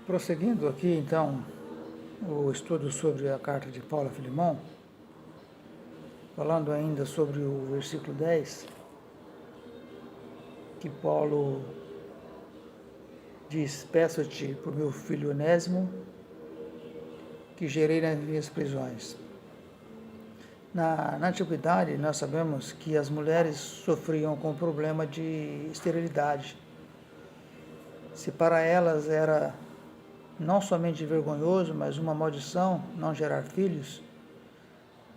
Prosseguindo aqui, então, o estudo sobre a carta de Paulo a Filemão, falando ainda sobre o versículo 10, que Paulo diz: peço-te por meu filho Onésimo, que gerei nas minhas prisões. Na antiguidade, nós sabemos que as mulheres sofriam com o problema de esterilidade. Se para elas era não somente vergonhoso, mas uma maldição não gerar filhos,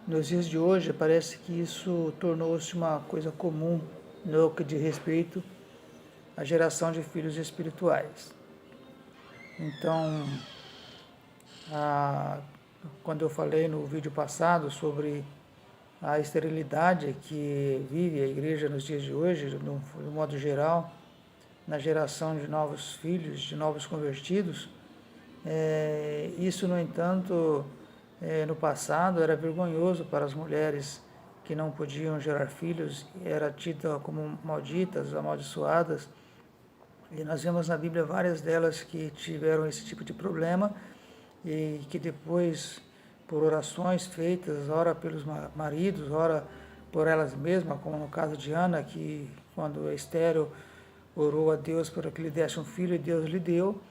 nos dias de hoje parece que isso tornou-se uma coisa comum no que diz respeito à geração de filhos espirituais. Então, quando eu falei no vídeo passado sobre a esterilidade que vive a igreja nos dias de hoje, no modo geral, na geração de novos filhos, de novos convertidos, isso, no entanto, no passado era vergonhoso para as mulheres que não podiam gerar filhos, era tida como malditas, amaldiçoadas, e nós vemos na Bíblia várias delas que tiveram esse tipo de problema e que depois, por orações feitas, ora pelos maridos, ora por elas mesmas, como no caso de Ana, que quando estéril orou a Deus para que lhe desse um filho e Deus lhe deu.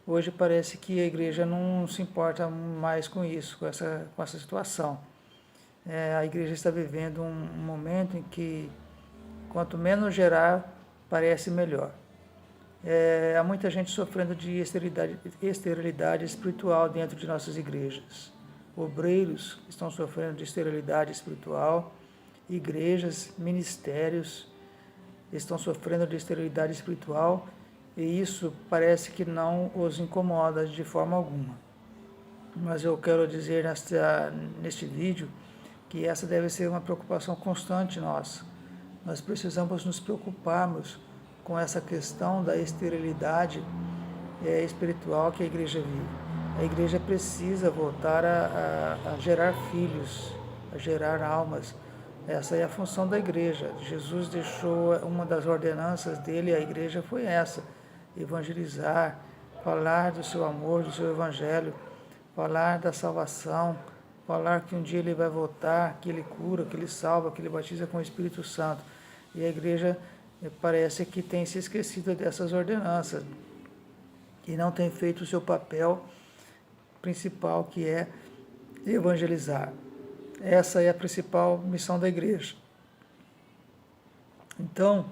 Hoje parece que a igreja não se importa mais com isso, com essa situação. A igreja está vivendo um momento em que quanto menos gerar, parece melhor. Há muita gente sofrendo de esterilidade espiritual dentro de nossas igrejas. Obreiros estão sofrendo de esterilidade espiritual, igrejas, ministérios estão sofrendo de esterilidade espiritual, e isso parece que não os incomoda de forma alguma. Mas eu quero dizer neste vídeo que essa deve ser uma preocupação constante nossa. Nós precisamos nos preocuparmos com essa questão da esterilidade espiritual que a igreja vive. A igreja precisa voltar a gerar filhos, a gerar almas. Essa é a função da igreja. Jesus deixou uma das ordenanças dele, a igreja foi essa: evangelizar, falar do seu amor, do seu evangelho, falar da salvação, falar que um dia ele vai voltar, que ele cura, que ele salva, que ele batiza com o Espírito Santo. E a igreja parece que tem se esquecido dessas ordenanças e não tem feito o seu papel principal, que é evangelizar. Essa é a principal missão da igreja. Então,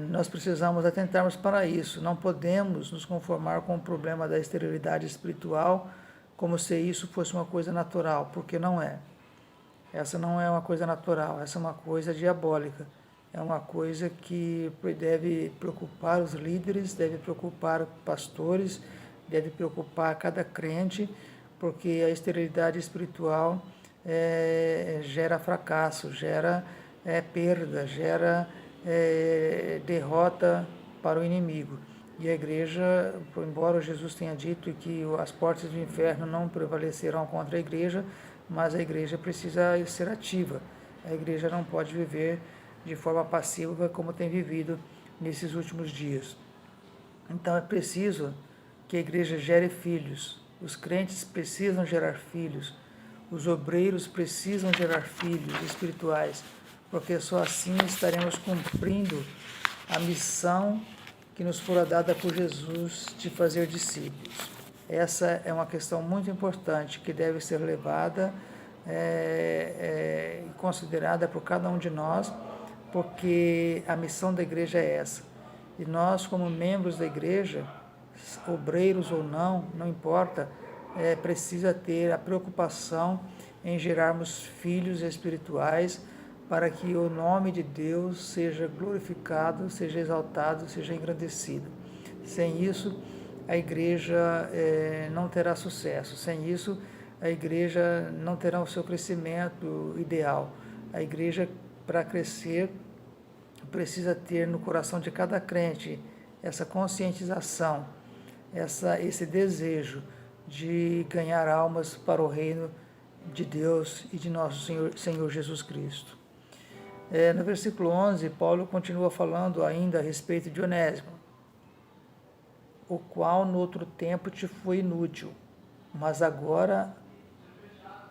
nós precisamos atentarmos para isso. Não podemos nos conformar com o problema da esterilidade espiritual como se isso fosse uma coisa natural, porque não é. Essa não é uma coisa natural, essa é uma coisa diabólica. É uma coisa que deve preocupar os líderes, deve preocupar pastores, deve preocupar cada crente, porque a esterilidade espiritual gera fracasso, gera perda, gera derrota para o inimigo. E a igreja, embora Jesus tenha dito que as portas do inferno não prevalecerão contra a igreja, mas a igreja precisa ser ativa. A igreja não pode viver de forma passiva como tem vivido nesses últimos dias. Então é preciso que a igreja gere filhos, os crentes precisam gerar filhos, os obreiros precisam gerar filhos espirituais, porque só assim estaremos cumprindo a missão que nos fora dada por Jesus de fazer discípulos. Essa é uma questão muito importante que deve ser levada e considerada por cada um de nós, porque a missão da igreja é essa. E nós, como membros da igreja, obreiros ou não, não importa, precisa ter a preocupação em gerarmos filhos espirituais para que o nome de Deus seja glorificado, seja exaltado, seja engrandecido. Sem isso, a igreja não terá sucesso. Sem isso, a igreja não terá o seu crescimento ideal. A igreja, para crescer, precisa ter no coração de cada crente essa conscientização, esse desejo de ganhar almas para o reino de Deus e de nosso Senhor Jesus Cristo. No versículo 11, Paulo continua falando ainda a respeito de Onésimo. o qual no outro tempo te foi inútil, mas agora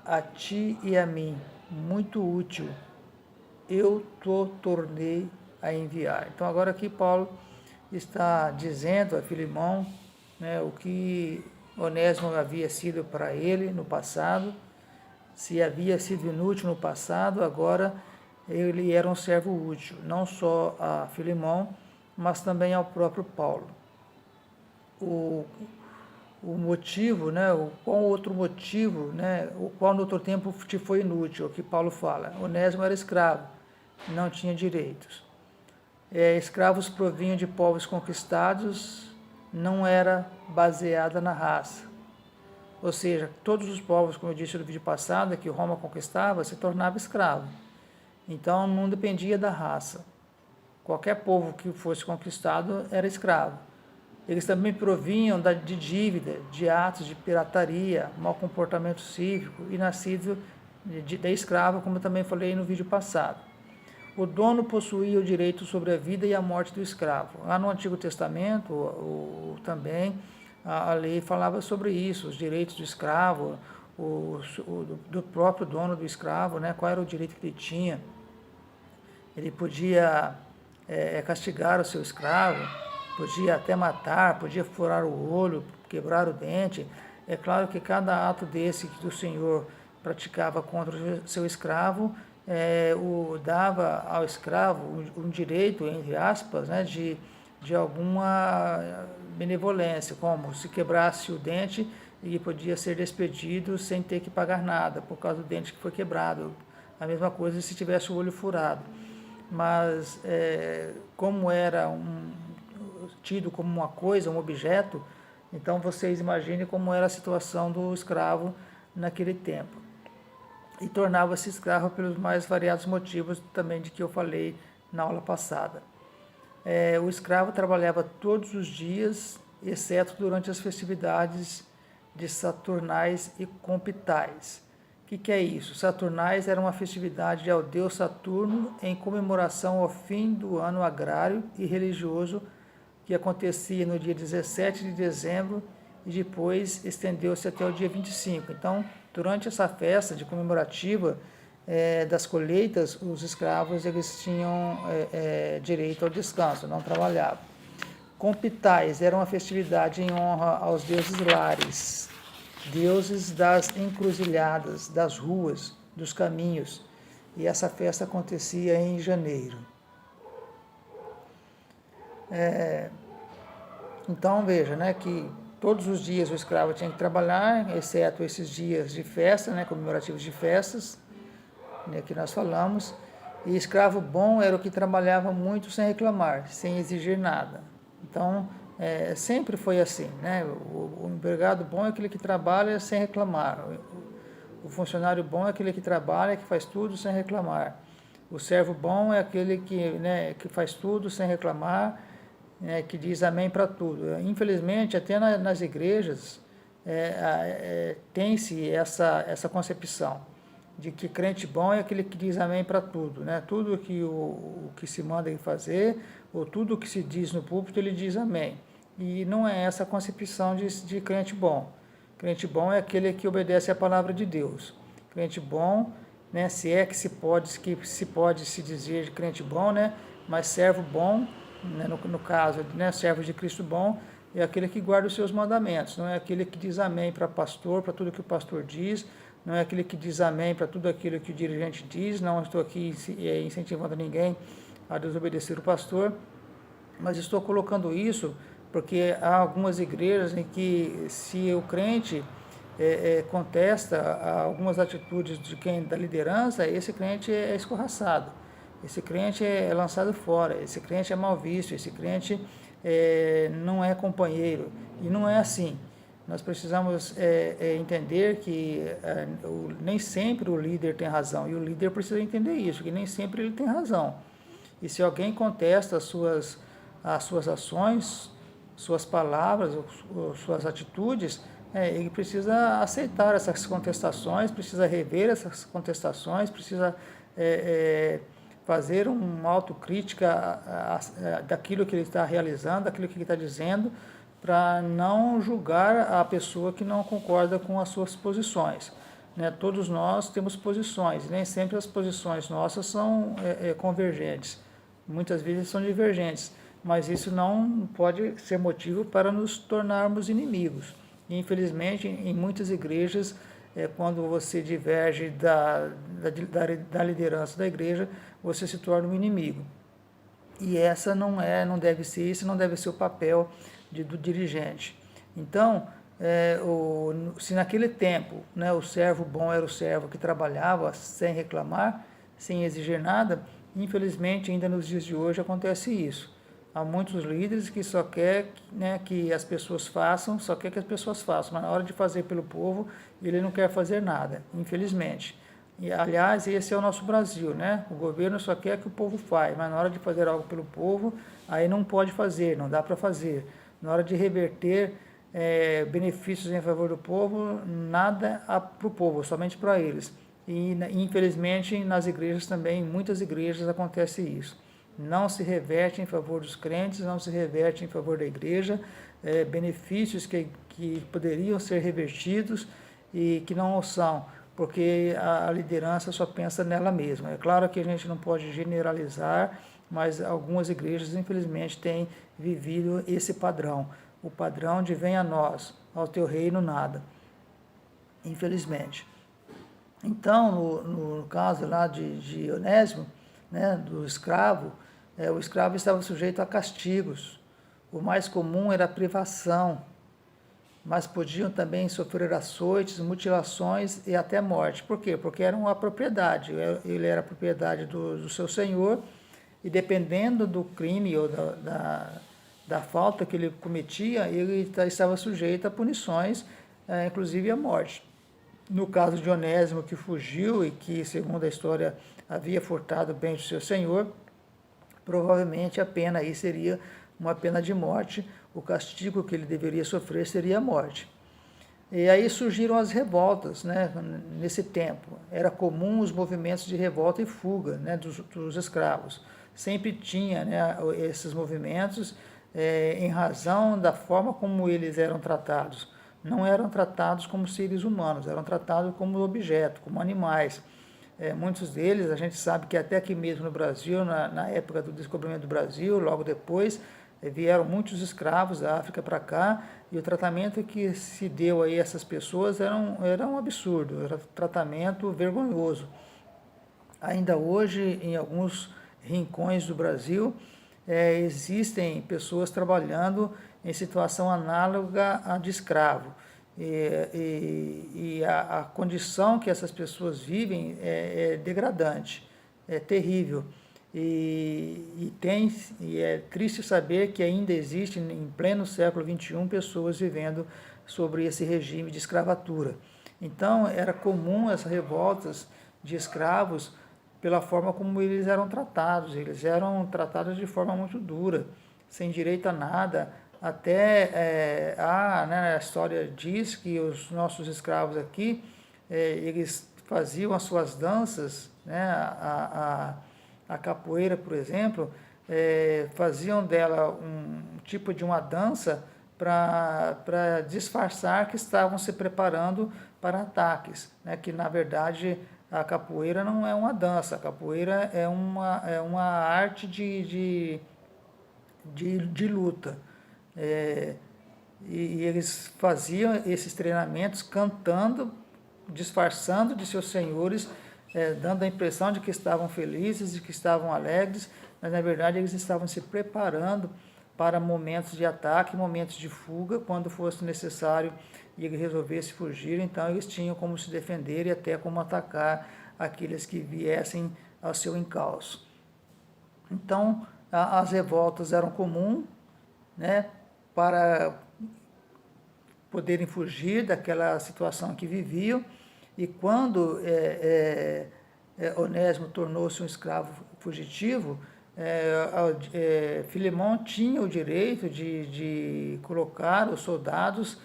a ti e a mim muito útil, eu te tornei a enviar. Então agora aqui Paulo está dizendo a Filemão, né, o que Onésimo havia sido para ele no passado, se havia sido inútil no passado, agora ele era um servo útil, não só a Filemão, mas também ao próprio Paulo. O motivo, né, qual outro motivo, né, o qual no outro tempo te foi inútil, o que Paulo fala. Onésimo era escravo, não tinha direitos. Escravos provinham de povos conquistados, não era baseada na raça. Ou seja, todos os povos, como eu disse no vídeo passado, que Roma conquistava, se tornava escravo. Então não dependia da raça. Qualquer povo que fosse conquistado era escravo. Eles também provinham de dívida, de atos de pirataria, mau comportamento cívico e nascido de escravo, como eu também falei no vídeo passado. O dono possuía o direito sobre a vida e a morte do escravo. Lá no Antigo Testamento, também, a lei falava sobre isso, os direitos do escravo, do próprio dono do escravo, né, qual era o direito que ele tinha. Ele podia castigar o seu escravo, podia até matar, podia furar o olho, quebrar o dente. É claro que cada ato desse que o Senhor praticava contra o seu escravo, dava ao escravo um direito, entre aspas, né, de alguma benevolência, como se quebrasse o dente, ele podia ser despedido sem ter que pagar nada, por causa do dente que foi quebrado. A mesma coisa se tivesse o olho furado. Mas como era tido como uma coisa, um objeto, então vocês imaginem como era a situação do escravo naquele tempo. E tornava-se escravo pelos mais variados motivos também de que eu falei na aula passada. O escravo trabalhava todos os dias, exceto durante as festividades de Saturnais e Compitais. O que é isso? Saturnais era uma festividade ao deus Saturno em comemoração ao fim do ano agrário e religioso que acontecia no dia 17 de dezembro e depois estendeu-se até o dia 25. Então, durante essa festa de comemorativa das colheitas, os escravos eles tinham direito ao descanso, não trabalhavam. Compitais era uma festividade em honra aos deuses lares, deuses das encruzilhadas, das ruas, dos caminhos, e essa festa acontecia em janeiro. Então veja, né, que todos os dias o escravo tinha que trabalhar, exceto esses dias de festa, né, comemorativos de festas, né, que nós falamos, e escravo bom era o que trabalhava muito sem reclamar, sem exigir nada. Então, sempre foi assim, né? O empregado bom é aquele que trabalha sem reclamar. O funcionário bom é aquele que trabalha, que faz tudo sem reclamar. O servo bom é aquele que faz tudo sem reclamar, que diz amém para tudo. Infelizmente, até nas igrejas, tem-se essa concepção de que crente bom é aquele que diz amém para tudo, né? Tudo que o que se manda ele fazer, ou tudo o que se diz no púlpito, ele diz amém. E não é essa a concepção de crente bom. Crente bom é aquele que obedece à palavra de Deus. Crente bom, né, se é que se pode se dizer de crente bom, né, mas servo bom, né, no caso, né, servo de Cristo bom, é aquele que guarda os seus mandamentos, não é aquele que diz amém para pastor, para tudo que o pastor diz, não é aquele que diz amém para tudo aquilo que o dirigente diz. Não estou aqui incentivando ninguém a desobedecer o pastor, mas estou colocando isso porque há algumas igrejas em que, se o crente contesta algumas atitudes de quem da liderança, esse crente é escorraçado, esse crente é lançado fora, esse crente é mal visto, esse crente não é companheiro, e não é assim. Nós precisamos entender que nem sempre o líder tem razão, e o líder precisa entender isso, que nem sempre ele tem razão. E se alguém contesta as suas ações, suas palavras, ou suas atitudes, ele precisa aceitar essas contestações, precisa rever essas contestações, precisa fazer uma autocrítica daquilo que ele está realizando, daquilo que ele está dizendo, para não julgar a pessoa que não concorda com as suas posições. Né? Todos nós temos posições, nem sempre as posições nossas são convergentes, muitas vezes são divergentes, mas isso não pode ser motivo para nos tornarmos inimigos. E, infelizmente, em muitas igrejas, quando você diverge da liderança da igreja, você se torna um inimigo. E essa não deve ser, esse não deve ser o papel do dirigente. Então, se naquele tempo, né, o servo bom era o servo que trabalhava sem reclamar, sem exigir nada, infelizmente ainda nos dias de hoje acontece isso. Há muitos líderes que só quer, né, que as pessoas façam, mas na hora de fazer pelo povo, ele não quer fazer nada, infelizmente. E, aliás, esse é o nosso Brasil, né? O governo só quer que o povo faça, mas na hora de fazer algo pelo povo, aí não pode fazer, não dá para fazer. Na hora de reverter benefícios em favor do povo, nada para o povo, somente para eles. E, infelizmente, nas igrejas também, em muitas igrejas acontece isso. Não se reverte em favor dos crentes, não se reverte em favor da igreja, benefícios que poderiam ser revertidos e que não são, porque a liderança só pensa nela mesma. É claro que a gente não pode generalizar, mas algumas igrejas, infelizmente, têm vivido esse padrão. O padrão de venha a nós, ao teu reino nada, infelizmente. Então, no caso lá de Onésimo, né, do escravo, o escravo estava sujeito a castigos. O mais comum era a privação, mas podiam também sofrer açoites, mutilações e até morte. Por quê? Porque era uma propriedade, ele era propriedade do seu senhor, e dependendo do crime ou da falta que ele cometia, ele estava sujeito a punições, inclusive a morte. No caso de Onésimo, que fugiu e que, segundo a história, havia furtado bens do seu senhor, provavelmente a pena aí seria uma pena de morte, o castigo que ele deveria sofrer seria a morte. E aí surgiram as revoltas, né, nesse tempo. Era comum os movimentos de revolta e fuga, né, dos escravos. Sempre tinha, né, esses movimentos em razão da forma como eles eram tratados. Não eram tratados como seres humanos, eram tratados como objeto, como animais. Muitos deles, a gente sabe que até aqui mesmo no Brasil, na época do descobrimento do Brasil, logo depois, vieram muitos escravos da África para cá, e o tratamento que se deu a essas pessoas era um absurdo, era um tratamento vergonhoso. Ainda hoje, em alguns rincões do Brasil, existem pessoas trabalhando em situação análoga à de escravo. E a condição que essas pessoas vivem é degradante, é terrível. E é triste saber que ainda existe, em pleno século XXI, pessoas vivendo sobre esse regime de escravatura. Então, era comum essas revoltas de escravos pela forma como eles eram tratados de forma muito dura, sem direito a nada. Até né, a história diz que os nossos escravos aqui, eles faziam as suas danças, né, a capoeira, por exemplo, faziam dela um tipo de uma dança para disfarçar que estavam se preparando para ataques, né, que na verdade a capoeira não é uma dança, a capoeira é uma arte de luta. E eles faziam esses treinamentos cantando, disfarçando de seus senhores, dando a impressão de que estavam felizes, de que estavam alegres, mas na verdade eles estavam se preparando para momentos de ataque, momentos de fuga, quando fosse necessário e ele resolvesse fugir, então eles tinham como se defender e até como atacar aqueles que viessem ao seu encalço. Então, as revoltas eram comuns, né, para poderem fugir daquela situação que viviam, e quando Onésimo tornou-se um escravo fugitivo, Filemão tinha o direito de colocar os soldados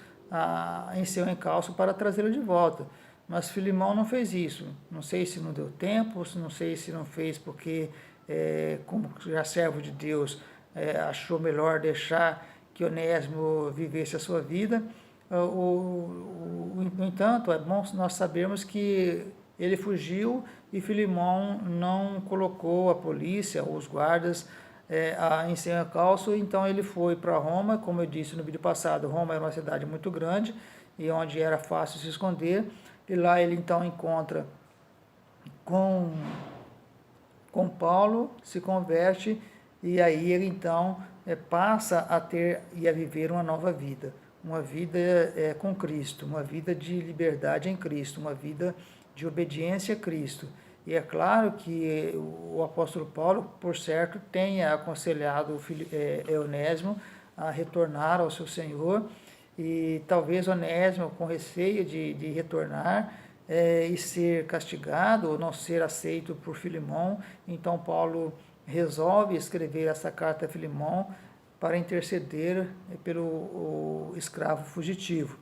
em seu encalço para trazê-lo de volta. Mas Filemão não fez isso. Não sei se não deu tempo, não sei se não fez porque, como já servo de Deus, achou melhor deixar que Onésimo vivesse a sua vida. No entanto, é bom nós sabermos que ele fugiu e Filemão não colocou a polícia ou os guardas em seu encalço, então ele foi para Roma. Como eu disse no vídeo passado, Roma era uma cidade muito grande e onde era fácil se esconder, e lá ele então encontra com Paulo, se converte, e aí ele então passa a ter e a viver uma nova vida, uma vida com Cristo, uma vida de liberdade em Cristo, uma vida de obediência a Cristo. E é claro que o apóstolo Paulo, por certo, tenha aconselhado Onésimo a retornar ao seu Senhor, e talvez Onésimo, com receio de retornar e ser castigado ou não ser aceito por Filemão, então Paulo resolve escrever essa carta a Filemão para interceder pelo escravo fugitivo.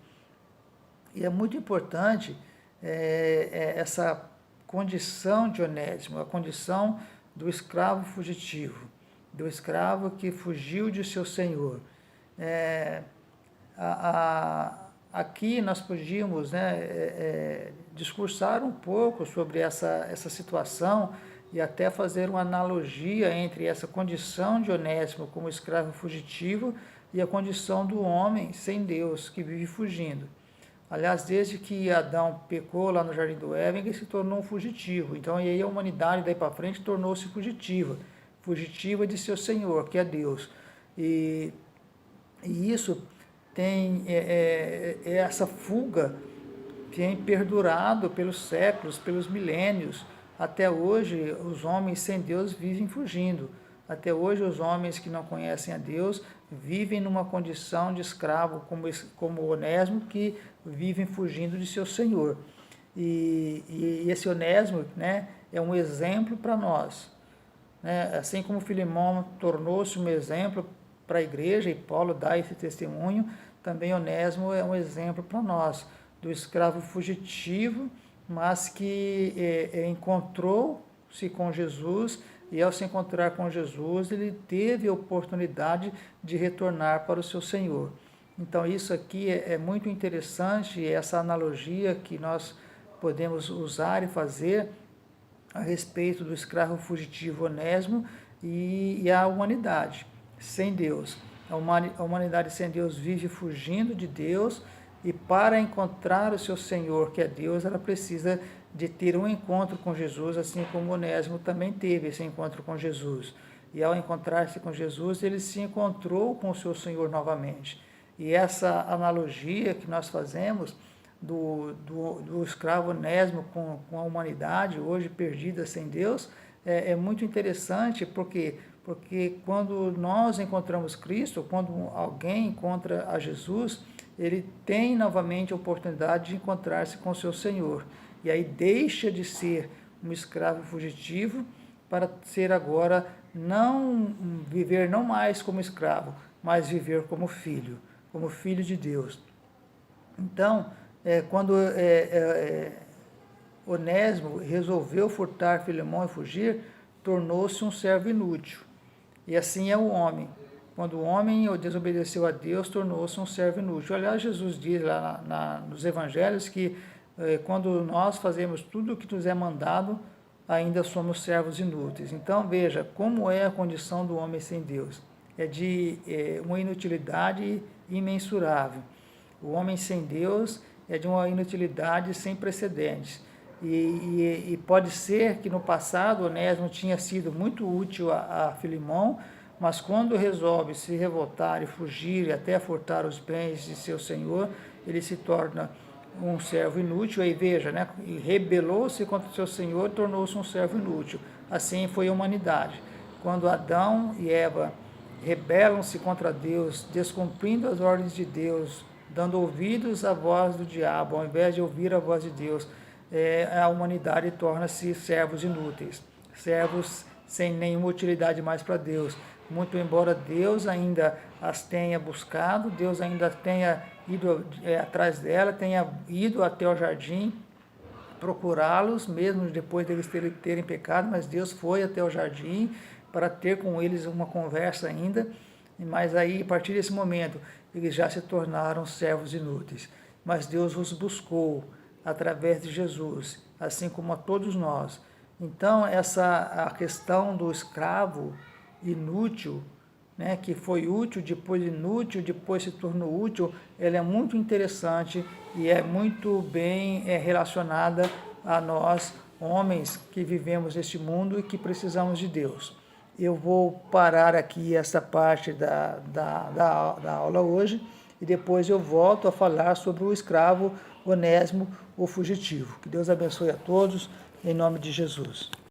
E é muito importante essa condição de Onésimo, a condição do escravo fugitivo, do escravo que fugiu de seu senhor. Aqui nós podíamos discursar um pouco sobre essa situação e até fazer uma analogia entre essa condição de Onésimo como escravo fugitivo e a condição do homem sem Deus que vive fugindo. Aliás, desde que Adão pecou lá no Jardim do Éden, ele se tornou um fugitivo. Então, e aí a humanidade daí para frente tornou-se fugitiva de seu Senhor, que é Deus. E isso tem essa fuga tem perdurado pelos séculos, pelos milênios. Até hoje, os homens sem Deus vivem fugindo. Até hoje, os homens que não conhecem a Deus vivem numa condição de escravo, como Onésimo, que vivem fugindo de seu Senhor. E esse Onésimo é um exemplo para nós. Assim como Filemão tornou-se um exemplo para a igreja, e Paulo dá esse testemunho, também Onésimo é um exemplo para nós, do escravo fugitivo, mas que encontrou-se com Jesus, e ao se encontrar com Jesus, ele teve a oportunidade de retornar para o seu Senhor. Então isso aqui é muito interessante, essa analogia que nós podemos usar e fazer a respeito do escravo fugitivo Onésimo e a humanidade sem Deus. A humanidade sem Deus vive fugindo de Deus, e para encontrar o seu Senhor, que é Deus, ela precisa de ter um encontro com Jesus, assim como Onésimo também teve esse encontro com Jesus. E ao encontrar-se com Jesus, ele se encontrou com o seu Senhor novamente. E essa analogia que nós fazemos do escravo Onésimo com a humanidade, hoje perdida sem Deus, é muito interessante, porque quando nós encontramos Cristo, quando alguém encontra a Jesus, ele tem novamente a oportunidade de encontrar-se com o seu Senhor. E aí deixa de ser um escravo fugitivo para ser agora, viver não mais como escravo, mas viver como filho de Deus. Então, quando Onésimo resolveu furtar Filemão e fugir, tornou-se um servo inútil. E assim é o homem. Quando o homem desobedeceu a Deus, tornou-se um servo inútil. Aliás, Jesus diz lá nos evangelhos que quando nós fazemos tudo o que nos é mandado, ainda somos servos inúteis. Então, veja como é a condição do homem sem Deus. É de uma inutilidade imensurável. O homem sem Deus é de uma inutilidade sem precedentes. E pode ser que no passado Onésimo tinha sido muito útil a Filemão, mas quando resolve se revoltar e fugir e até furtar os bens de seu senhor, ele se torna um servo inútil. Aí veja, rebelou-se contra o seu senhor e tornou-se um servo inútil. Assim foi a humanidade. Quando Adão e Eva rebelam-se contra Deus, descumprindo as ordens de Deus, dando ouvidos à voz do diabo, ao invés de ouvir a voz de Deus, a humanidade torna-se servos inúteis, servos sem nenhuma utilidade mais para Deus. Muito embora Deus ainda as tenha buscado, Deus ainda tenha ido atrás dela, tenha ido até o jardim procurá-los, mesmo depois deles terem pecado, mas Deus foi até o jardim para ter com eles uma conversa ainda, Mas aí, a partir desse momento, eles já se tornaram servos inúteis. Mas Deus os buscou através de Jesus, assim como a todos nós. Então, a questão do escravo inútil, né, que foi útil, depois inútil, depois se tornou útil, ela é muito interessante e é muito bem relacionada a nós, homens que vivemos neste mundo e que precisamos de Deus. Eu vou parar aqui essa parte da aula hoje e depois eu volto a falar sobre o escravo Onésimo, o fugitivo. Que Deus abençoe a todos, em nome de Jesus.